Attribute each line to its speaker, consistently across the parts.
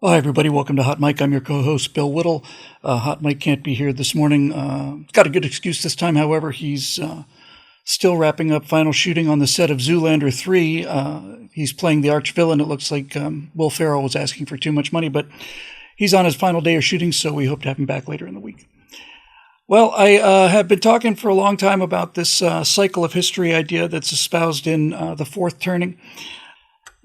Speaker 1: Hi, everybody. Welcome to Hot Mike. I'm your co-host, Bill Whittle. Hot Mike can't be here this morning. Got a good excuse this time, however. He's still wrapping up final shooting on the set of Zoolander 3. He's playing the arch-villain. It looks like Will Ferrell was asking for too much money, but he's on his final day of shooting, so we hope to have him back later in the week. Well, I have been talking for a long time about this cycle of history idea that's espoused in The Fourth Turning.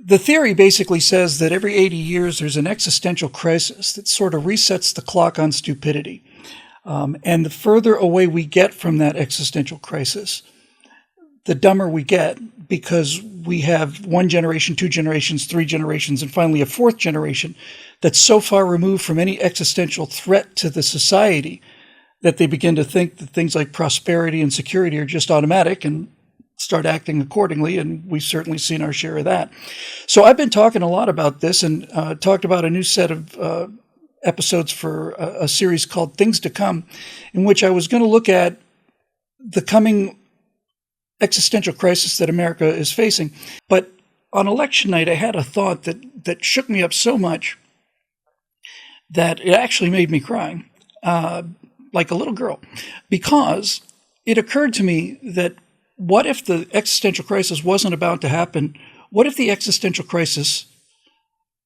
Speaker 1: The theory basically says that every 80 years there's an existential crisis that sort of resets the clock on stupidity. And the further away we get from that existential crisis, the dumber we get, because we have one generation, two generations, three generations, and finally a fourth generation that's so far removed from any existential threat to the society that they begin to think that things like prosperity and security are just automatic and start acting accordingly, and we've certainly seen our share of that. So I've been talking a lot about this and talked about a new set of episodes for a series called Things to Come, in which I was going to look at the coming existential crisis that America is facing. But on election night, I had a thought that shook me up so much that it actually made me cry, like a little girl, because it occurred to me that what if the existential crisis wasn't about to happen? What if the existential crisis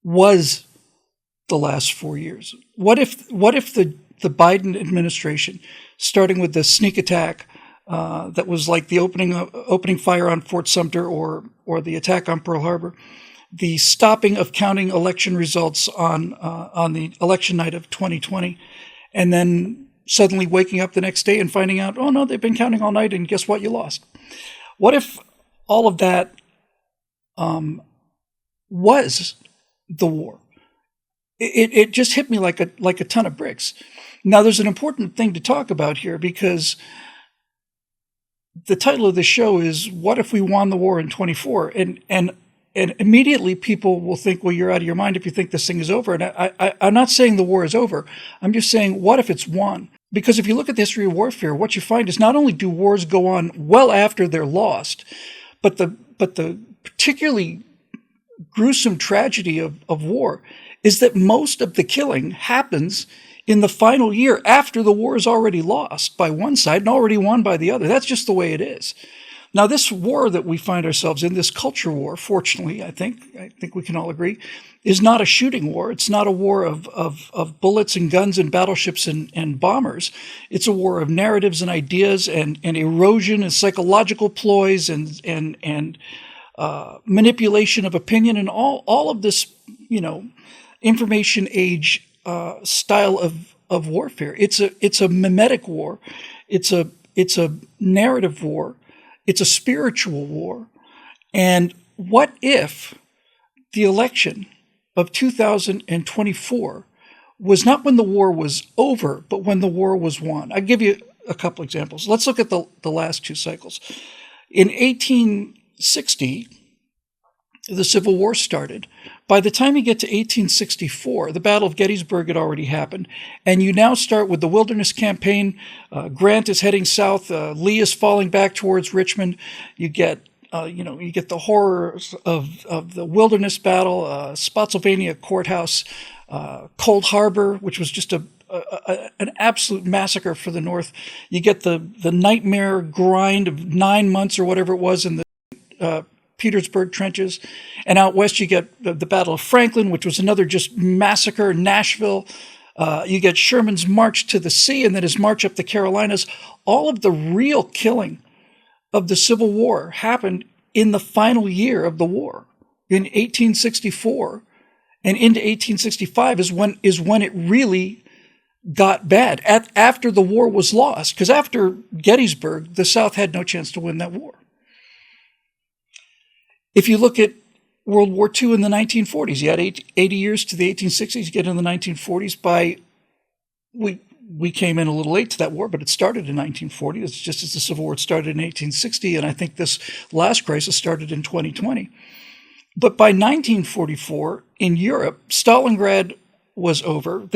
Speaker 1: was the last 4 years? What if the Biden administration, starting with the sneak attack that was like the opening fire on Fort Sumter or the attack on Pearl Harbor, the stopping of counting election results on the election night of 2020, and then suddenly waking up the next day and finding out, oh no, they've been counting all night, and guess what? You lost. What if all of that was the war? It just hit me like a ton of bricks. Now, there's an important thing to talk about here, because the title of the show is "What if we won the war in 24?" And immediately people will think, well, you're out of your mind if you think this thing is over. And I'm not saying the war is over. I'm just saying, what if it's won? Because if you look at the history of warfare, what you find is not only do wars go on well after they're lost, but the particularly gruesome tragedy of war is that most of the killing happens in the final year after the war is already lost by one side and already won by the other. That's just the way it is. Now, this war that we find ourselves in, this culture war, fortunately, I think we can all agree, is not a shooting war. It's not a war of bullets and guns and battleships and bombers. It's a war of narratives and ideas and erosion and psychological ploys and manipulation of opinion and all of this, information age style of warfare. It's a mimetic war. It's a narrative war. It's a spiritual war. And what if the election of 2024 was not when the war was over, but when the war was won? I'll give you a couple examples. Let's look at the last two cycles. In 1860, the Civil War started. By the time you get to 1864, the Battle of Gettysburg had already happened, and you now start with the Wilderness Campaign. Grant is heading south. Lee is falling back towards Richmond. You get the horrors of the Wilderness Battle, Spotsylvania Courthouse, Cold Harbor, which was just an absolute massacre for the North. You get the nightmare grind of 9 months or whatever it was in the Petersburg trenches. And out west, you get the Battle of Franklin, which was another just massacre. Nashville. You get Sherman's march to the sea and then his march up the Carolinas. All of the real killing of the Civil War happened in the final year of the war, in 1864. And into 1865 is when it really got bad, after the war was lost. Because after Gettysburg, the South had no chance to win that war. If you look at World War II in the 1940s, you had 80 years to the 1860s, you get in the 1940s. We came in a little late to that war, but it started in 1940. It's just as the Civil War started in 1860, and I think this last crisis started in 2020. But by 1944, in Europe, Stalingrad was over.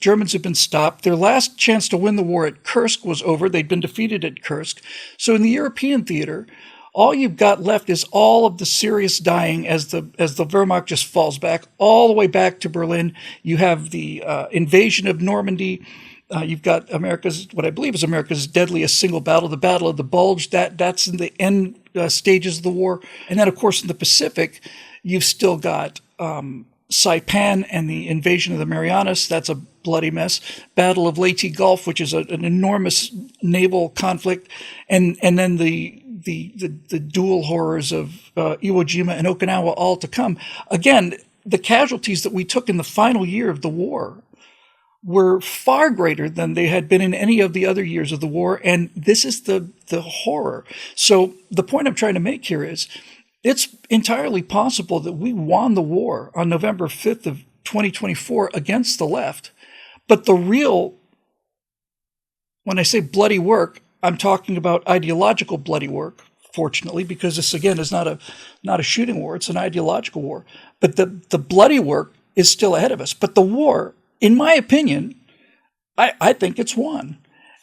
Speaker 1: Germans had been stopped. Their last chance to win the war at Kursk was over. They'd been defeated at Kursk. So in the European theater, All you've got left is all of the serious dying as the Wehrmacht just falls back all the way back to Berlin. You have the invasion of Normandy. You've got what I believe is America's deadliest single battle, the Battle of the Bulge. That's in the end stages of the war. And then, of course, in the Pacific, you've still got Saipan and the invasion of the Marianas. That's a bloody mess. Battle of Leyte Gulf, which is an enormous naval conflict, and then the dual horrors of Iwo Jima and Okinawa all to come. Again, the casualties that we took in the final year of the war were far greater than they had been in any of the other years of the war, and this is the horror. So the point I'm trying to make here is it's entirely possible that we won the war on November 5th of 2024 against the left, but the real, when I say bloody work, I'm talking about ideological bloody work, fortunately, because this, again, is not a shooting war. It's an ideological war. But the bloody work is still ahead of us. But the war, in my opinion, I think it's won.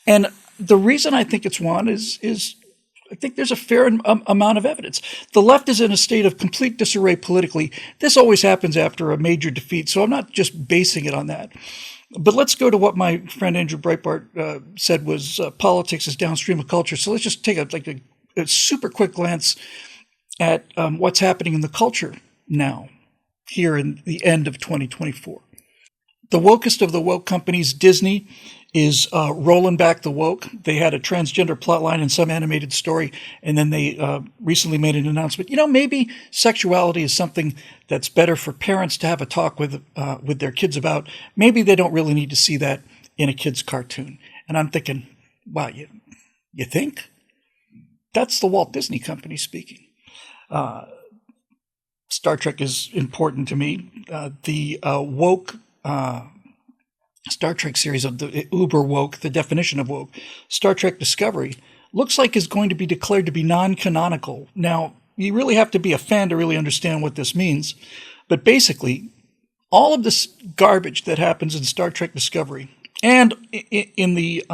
Speaker 1: And the reason I think it's won is I think there's a fair amount of evidence. The left is in a state of complete disarray politically. This always happens after a major defeat, so I'm not just basing it on that. But let's go to what my friend Andrew Breitbart said was politics is downstream of culture. So let's just take a super quick glance at what's happening in the culture now, here in the end of 2024. The wokest of the woke companies, Disney, is rolling back the woke. They had a transgender plotline in some animated story, and then they recently made an announcement. Maybe sexuality is something that's better for parents to have a talk with their kids about. Maybe they don't really need to see that in a kid's cartoon. And I'm thinking, wow, you think? That's the Walt Disney Company speaking. Star Trek is important to me. The woke Star Trek series of the uber woke, the definition of woke, Star Trek Discovery, looks like is going to be declared to be non-canonical. Now, you really have to be a fan to really understand what this means. But basically, all of this garbage that happens in Star Trek Discovery and in the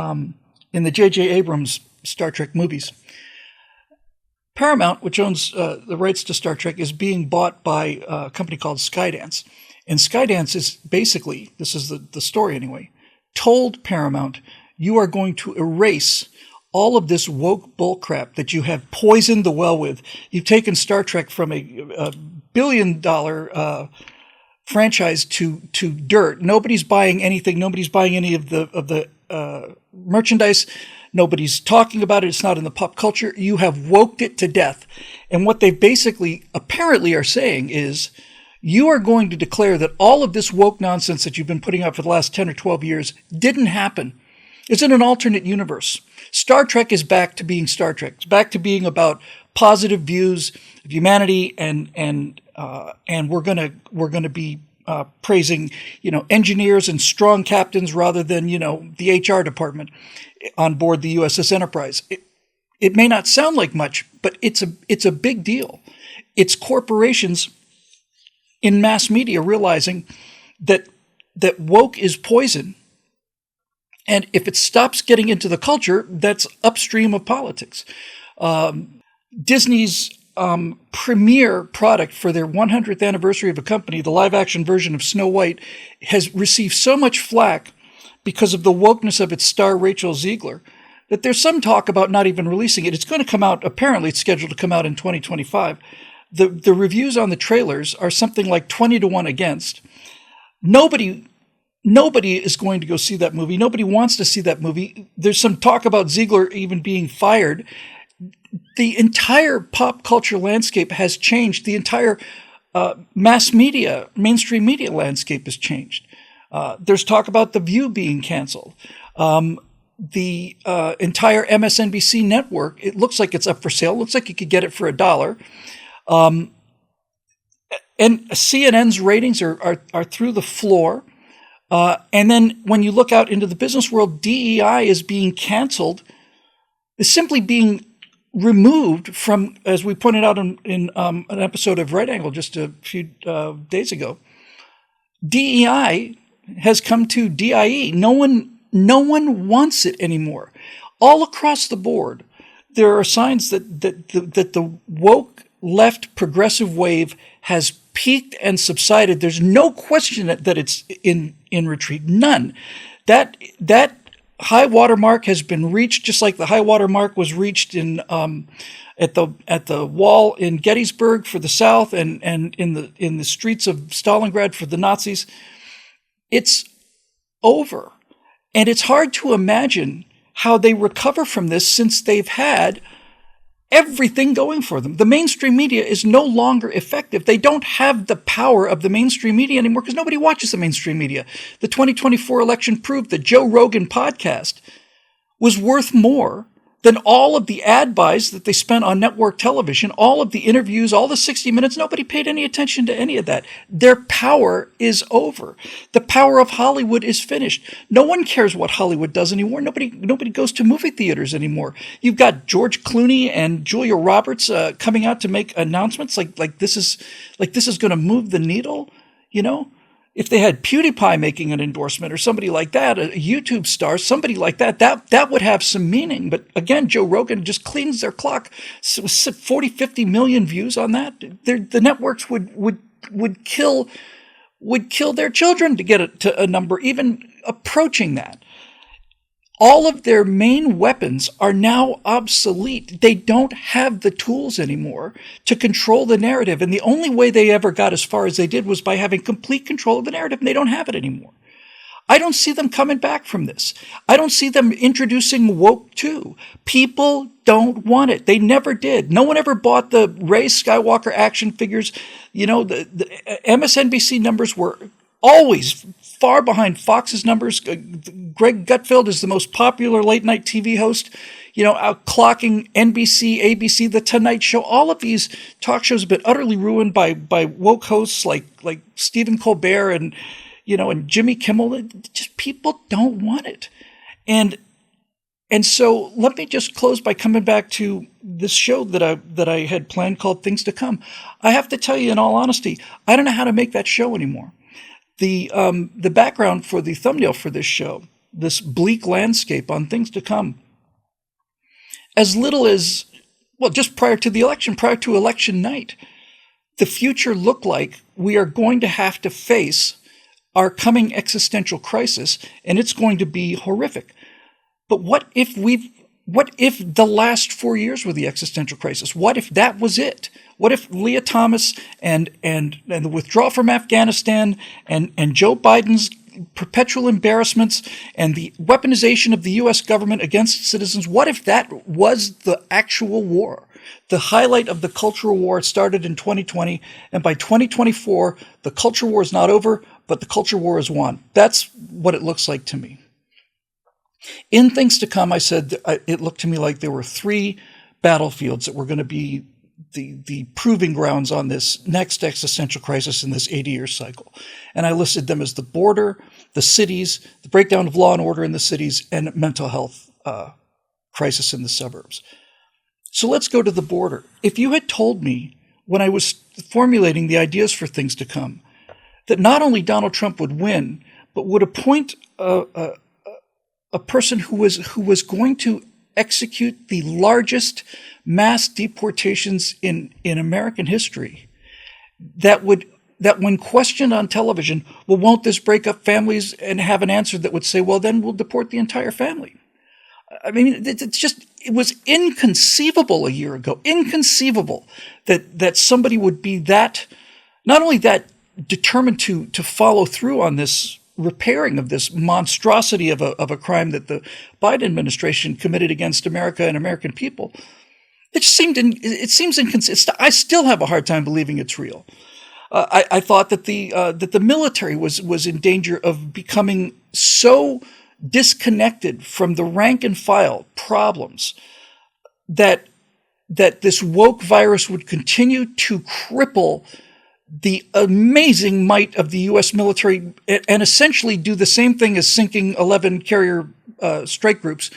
Speaker 1: J.J. Abrams Star Trek movies, Paramount, which owns the rights to Star Trek, is being bought by a company called Skydance. And Skydance is basically, this is the story anyway, told Paramount, you are going to erase all of this woke bullcrap that you have poisoned the well with. You've taken Star Trek from a billion-dollar franchise to dirt. Nobody's buying anything. Nobody's buying any of the merchandise. Nobody's talking about it. It's not in the pop culture. You have woked it to death. And what they basically apparently are saying is, you are going to declare that all of this woke nonsense that you've been putting out for the last 10 or 12 years didn't happen. It's in an alternate universe. Star Trek is back to being Star Trek. It's back to being about positive views of humanity, and we're gonna be praising engineers and strong captains rather than the HR department on board the USS Enterprise. It may not sound like much, but it's a big deal. It's corporations in mass media realizing that woke is poison, and if it stops getting into the culture, that's upstream of politics. Disney's premier product for their 100th anniversary of a company, the live-action version of Snow White, has received so much flack because of the wokeness of its star Rachel Ziegler that there's some talk about not even releasing it. It's going to come out, apparently it's scheduled to come out in 2025. The reviews on the trailers are something like 20-1 against. Nobody is going to go see that movie. Nobody wants to see that movie. There's some talk about Ziegler even being fired. The entire pop culture landscape has changed. The entire mass media, mainstream media landscape has changed. There's talk about The View being canceled. The entire MSNBC network, it looks like it's up for sale. It looks like you could get it for $1. And CNN's ratings are through the floor. And then when you look out into the business world, DEI is being canceled, is simply being removed from, as we pointed out in an episode of Right Angle just a few days ago. DEI has come to DIE. No one wants it anymore. All across the board, there are signs that the woke left progressive wave has peaked and subsided. There's no question that it's in retreat. None. That high water mark has been reached, just like the high water mark was reached in at the wall in Gettysburg for the South and in the streets of Stalingrad for the Nazis. It's over. And it's hard to imagine how they recover from this since they've had everything going for them. The mainstream media is no longer effective. They don't have the power of the mainstream media anymore because nobody watches the mainstream media. The 2024 election proved that Joe Rogan podcast was worth more than all of the ad buys that they spent on network television, all of the interviews, all the 60 Minutes. Nobody paid any attention to any of that. Their power is over. The power of Hollywood is finished. No one cares what Hollywood does anymore. Nobody goes to movie theaters anymore. You've got George Clooney and Julia Roberts coming out to make announcements like this is going to move the needle, you know? If they had PewDiePie making an endorsement or somebody like that, a YouTube star, somebody like that would have some meaning. But again, Joe Rogan just cleans their clock. 40, 50 million views on that. The networks would kill their children to get it to a number even approaching that. All of their main weapons are now obsolete. They don't have the tools anymore to control the narrative. And the only way they ever got as far as they did was by having complete control of the narrative, and they don't have it anymore. I don't see them coming back from this. I don't see them introducing woke 2. People don't want it. They never did. No one ever bought the Rey Skywalker action figures. You know, the MSNBC numbers were always far behind Fox's numbers. Greg Gutfeld is the most popular late-night TV host, outclocking NBC, ABC, The Tonight Show. All of these talk shows have been utterly ruined by woke hosts like Stephen Colbert and Jimmy Kimmel. Just people don't want it. And so let me just close by coming back to this show that I had planned called Things to Come. I have to tell you, in all honesty, I don't know how to make that show anymore. The background for the thumbnail for this show, this bleak landscape on Things to Come, as little as, just prior to election night, the future looked like we are going to have to face our coming existential crisis, and it's going to be horrific. But what if the last 4 years were the existential crisis? What if that was it? What if Leah Thomas and the withdrawal from Afghanistan and Joe Biden's perpetual embarrassments and the weaponization of the U.S. government against citizens, what if that was the actual war? The highlight of the cultural war started in 2020, and by 2024, the culture war is not over, but the culture war is won. That's what it looks like to me. In Things to Come, I said it looked to me like there were 3 battlefields that were going to be the proving grounds on this next existential crisis in this 80-year cycle. And I listed them as the border, the cities, the breakdown of law and order in the cities, and mental health crisis in the suburbs. So let's go to the border. If you had told me when I was formulating the ideas for Things to Come that not only Donald Trump would win, but would appoint a person who was going to execute the largest mass deportations in American history, that when questioned on television, well, won't this break up families, and have an answer that would say, well, then we'll deport the entire family. I mean, it was inconceivable a year ago, inconceivable that somebody would be that, not only that determined to follow through on this repairing of this monstrosity of a crime that the Biden administration committed against America and American people. It seems inconsistent. I still have a hard time believing it's real. I thought that the military was in danger of becoming so disconnected from the rank and file problems that this woke virus would continue to cripple the amazing might of the U.S. military and essentially do the same thing as sinking 11 carrier strike groups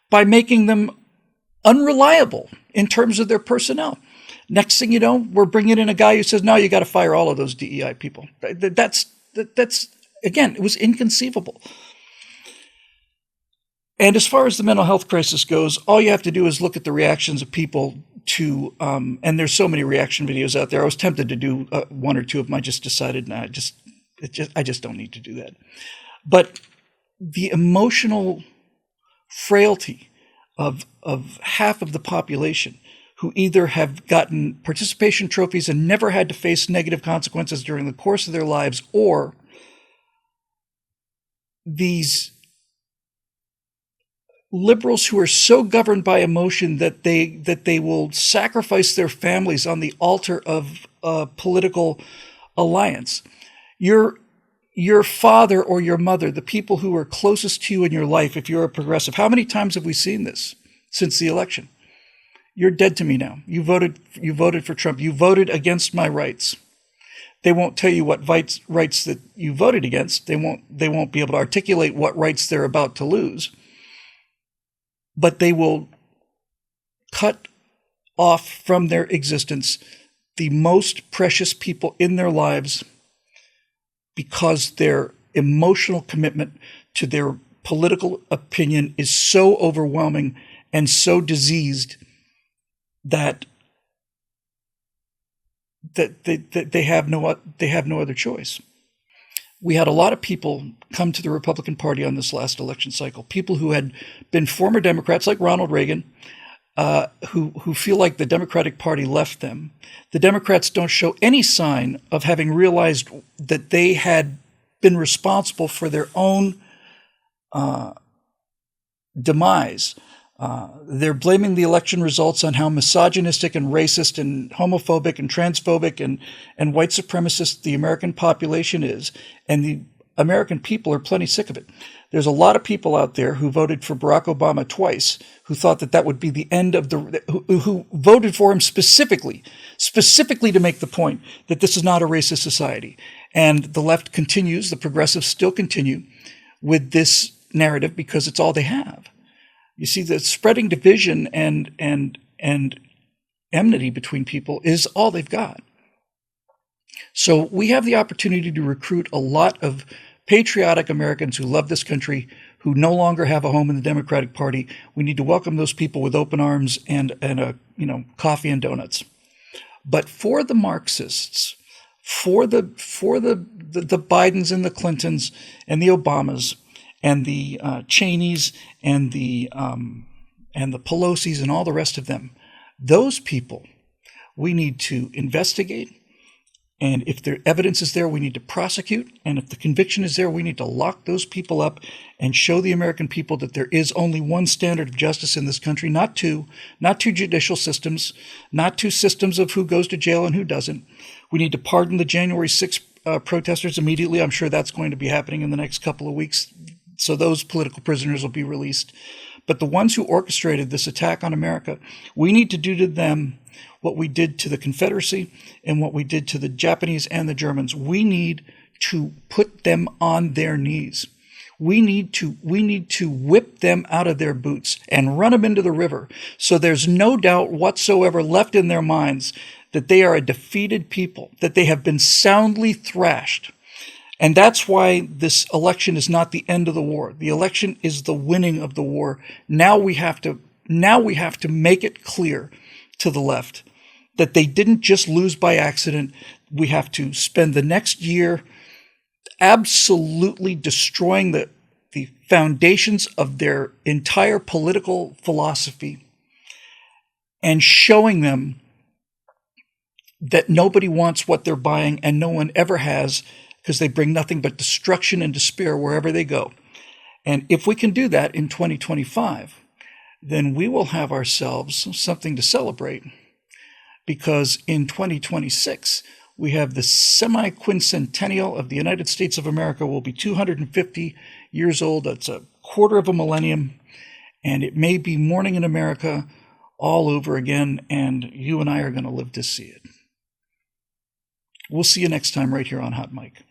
Speaker 1: by making them unreliable in terms of their personnel. Next thing you know, we're bringing in a guy who says, no, you got to fire all of those DEI people. That's again, it was inconceivable. And as far as the mental health crisis goes, all you have to do is look at the reactions of people to, and there's so many reaction videos out there. I was tempted to do one or two of them. I just decided, nah, I just don't need to do that. But the emotional frailty of half of the population who either have gotten participation trophies and never had to face negative consequences during the course of their lives, or these liberals who are so governed by emotion that they will sacrifice their families on the altar of a political alliance. Your father or your mother, the people who are closest to you in your life, if you're a progressive, how many times have we seen this since the election? You're dead to me now. You voted for Trump. You voted against my rights. They won't tell you what rights that you voted against. They won't be able to articulate what rights they're about to lose. But they will cut off from their existence the most precious people in their lives because their emotional commitment to their political opinion is so overwhelming and so diseased that they have no other choice. We had a lot of people come to the Republican Party on this last election cycle, people who had been former Democrats like Ronald Reagan, who feel like the Democratic Party left them. The Democrats don't show any sign of having realized that they had been responsible for their own demise. They're blaming the election results on how misogynistic and racist and homophobic and transphobic and white supremacist the American population is. And the American people are plenty sick of it. There's a lot of people out there who voted for Barack Obama twice, who thought that would be the end of who voted for him specifically to make the point that this is not a racist society. And the left continues, the progressives still continue with this narrative because it's all they have. You see, the spreading division and enmity between people is all they've got. So we have the opportunity to recruit a lot of patriotic Americans who love this country, who no longer have a home in the Democratic Party. We need to welcome those people with open arms and coffee and donuts. But for the Marxists, for the Bidens and the Clintons and the Obamas and the Cheneys and the Pelosi's and all the rest of them, those people we need to investigate. And if the evidence is there, we need to prosecute. And if the conviction is there, we need to lock those people up and show the American people that there is only one standard of justice in this country, not two judicial systems, not two systems of who goes to jail and who doesn't. We need to pardon the January 6th protesters immediately. I'm sure that's going to be happening in the next couple of weeks. So those political prisoners will be released. But the ones who orchestrated this attack on America, we need to do to them what we did to the Confederacy and what we did to the Japanese and the Germans. We need to put them on their knees. We need to whip them out of their boots and run them into the river. So there's no doubt whatsoever left in their minds that they are a defeated people, that they have been soundly thrashed. And that's why this election is not the end of the war. The election is the winning of the war. Now we have to make it clear to the left that they didn't just lose by accident. We have to spend the next year absolutely destroying the foundations of their entire political philosophy and showing them that nobody wants what they're buying and no one ever has, because they bring nothing but destruction and despair wherever they go. And if we can do that in 2025, then we will have ourselves something to celebrate, because in 2026, we have the semi-quincentennial of the United States of America will be 250 years old. That's a quarter of a millennium, and it may be morning in America all over again, and you and I are going to live to see it. We'll see you next time right here on Hot Mic.